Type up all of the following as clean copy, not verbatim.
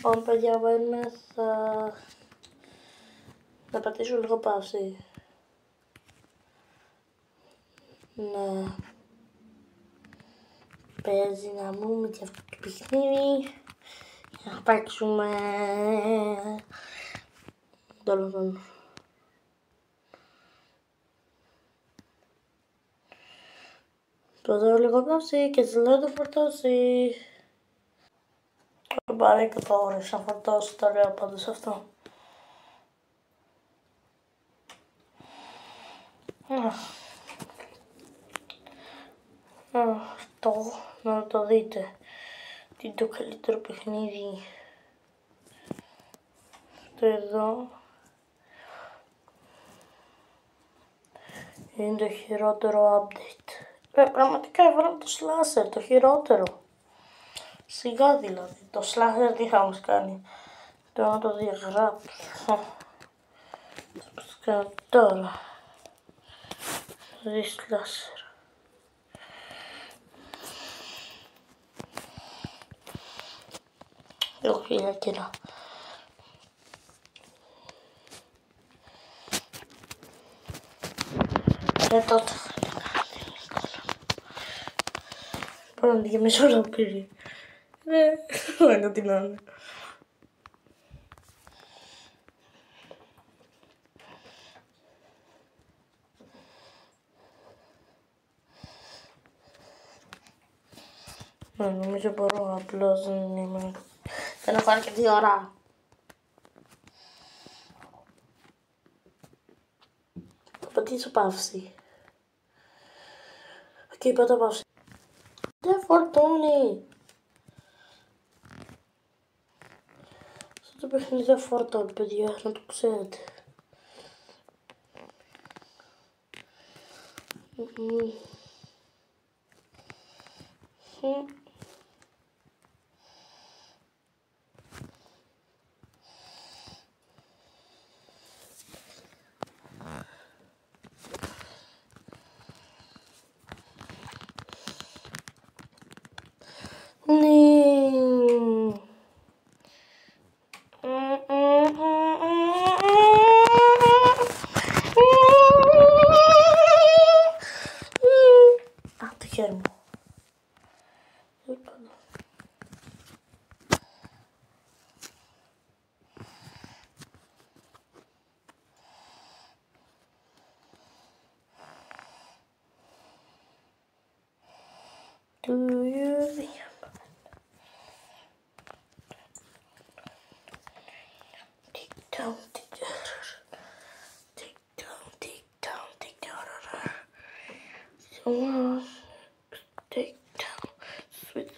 Λοιπόν, παιδιά, μπαίνουμε, να πατήσω λίγο παύση. Να παίζει, να μπούμε και αυτό το παιχνίδι. Να παίξουμε. Τέλος πάντων. Το δω λίγο παύση και σας λέω το φορτώσει. Πάρε και το ώρες να φορτώσει, το λέω πάντως αυτό. Αυτό, να το δείτε. Τι είναι το καλύτερο παιχνίδι. Αυτό εδώ. Είναι το χειρότερο update. Πραγματικά έβαλα το slasher, το χειρότερο. Σιγά δηλαδή, το slasher τι θα μας κάνει. Τώρα να το διαγράψω. Θα κάνω τώρα. Δει slasher. Έχω χίλια κιλά. Τότε θα το κάνει εύκολα. Μπορώ να γεμίσω ολόκληρη. Ναι, ό,τι να είναι. Νομίζω μπορώ, απλώς δεν είμαι. Δεν έχω αρκετή ώρα. Θα πατήσω παύση. Οκ, πάτα παύση. Δεν φορτώνει. Αυτό το παιχνίδι δεν φορτώνει, παιδιά, να το ξέρετε. Το χέρι μου. Do you remember? Tick town, tick town, tick town, tick town, tick town. Someone tick town, sweet.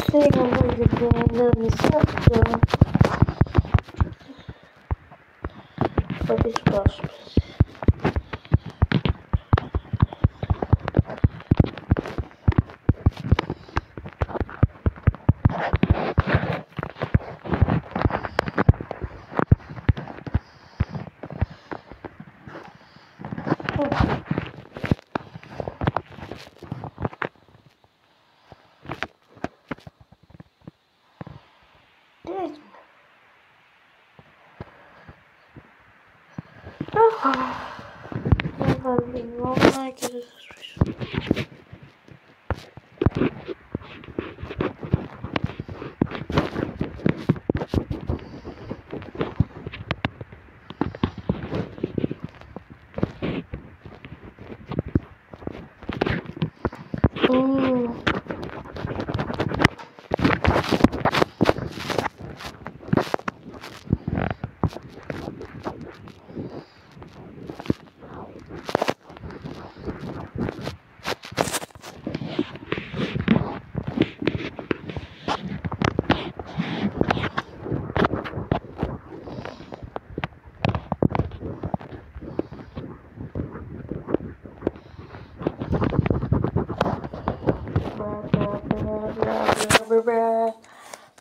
Saying I'm going to go and let me stop down. But it's possible.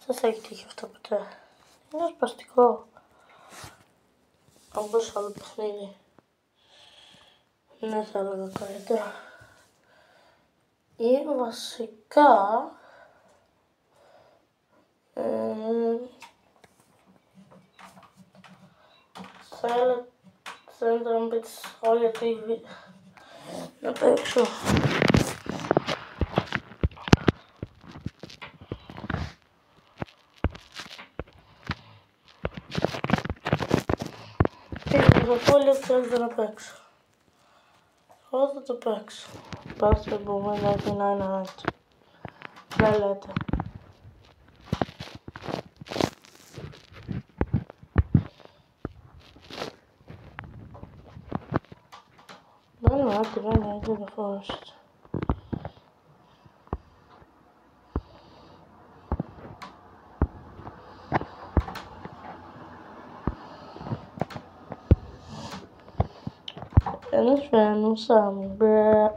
Σας έχει τύχει αυτό ποτέ? Είναι σπαστικό. Όπως άλλο παιχνίδι. Ναι, θα έλεγα καλύτερα. ή βασικά θέλετε να μου πείτε στα σχόλια τι να παίξω. Πείτε στα σχόλια τι θέλετε να παίξω. Εγώ θα το παίξω. Πάστε πούμε να έχει ένα έτσι. Δεν λέτε. Δεν είναι the first. Ένας φαίνουσαν, μπρε.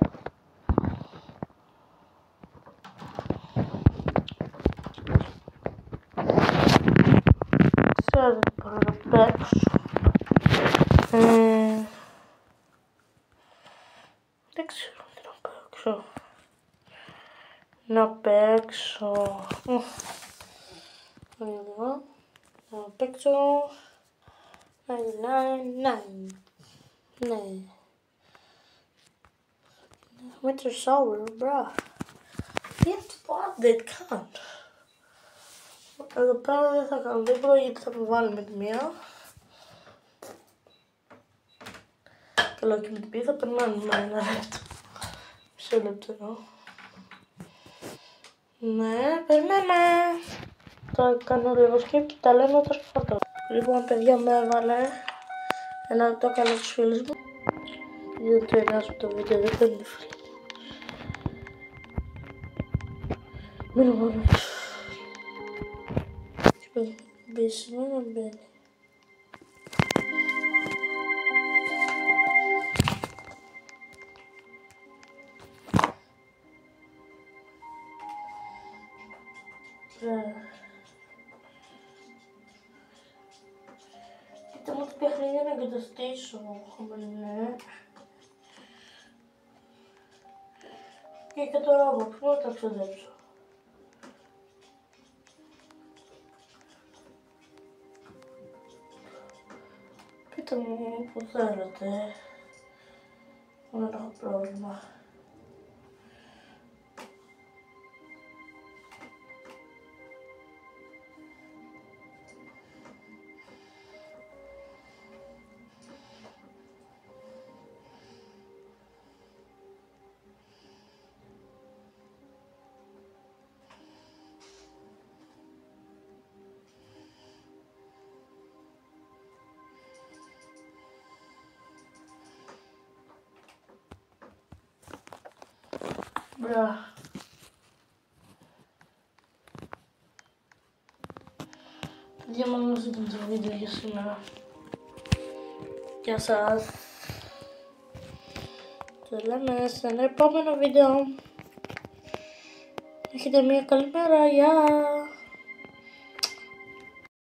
Ξέρω τι μπορώ να παίξω. Δεν ξέρω τι να παίξω. Να παίξω. Να παίξω. 99. Ναι. Winter Sour, μπρα. Τι αυτό το update καν. Εδώ πέρα δεν θα κάνω τίποτα γιατί θα βάλουμε τη μία. Καλό και με την πίτα θα περνάμε ένα λεπτό. Μισό λεπτό. Ναι, περιμένουμε. Θα κάνω λίγο skip και τα λέμε όταν σκοτώ. Λοιπόν, παιδιά, με έβαλε ένα λεπτό, κάνω τους φίλους μου. Γιατί ένας από το βίντεο δεν παίρνει free. Μείνω μόνο. Μπίσιμο να μπαίνει. Κοίτα μου τι παιχνίδια να εγκαταστήσω, χαμηλέ. Και το ρόμπο, πού να τα ξοδέψω. Πείτε μου που θέλετε. Δεν έχω πρόβλημα. Μπρα. Παιδιά, μόνο αυτό ήταν το βίντεο για σήμερα. Γεια σας. Τα λέμε σε ένα επόμενο βίντεο. Έχετε μια καλή μέρα. Γεια.